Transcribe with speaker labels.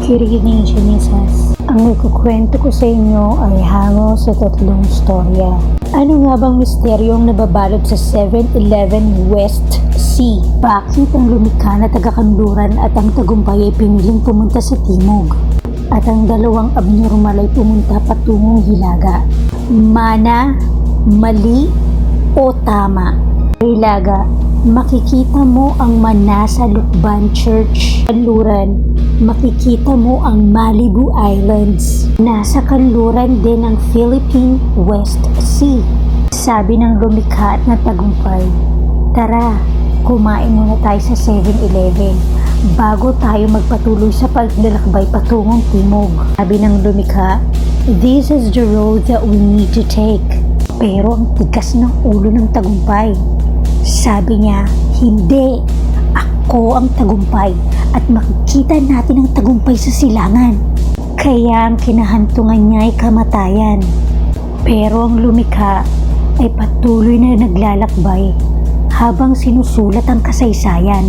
Speaker 1: Good evening, Genesis. Ang ikukwento ko sa inyo ay hango sa tatlong storya. Ano nga bang misteryong nababalot sa 7-Eleven West C? Bakit ang lumikha na taga-Kanluran at ang tagumpay ay piniling pumunta sa timog? At ang dalawang abnormal ay pumunta patungong Hilaga? Mana, mali, o tama? Hilaga, makikita mo ang Manasa Lukban Church. Kanluran, makikita mo ang Malibu Islands. Nasa kanluran din ang Philippine West Sea. Sabi ng lumikha at natagumpay, tara, kumain muna tayo sa 7-Eleven bago tayo magpatuloy sa paglalakbay patungong timog. Sabi ng lumikha, this is the road that we need to take. Pero ang tigas ng ulo ng tagumpay. Sabi niya, hindi, ako ang tagumpay at makikita natin ang tagumpay sa silangan. Kaya ang kinahantungan niya ay kamatayan. Pero ang lumikha ay patuloy na naglalakbay habang sinusulat ang kasaysayan.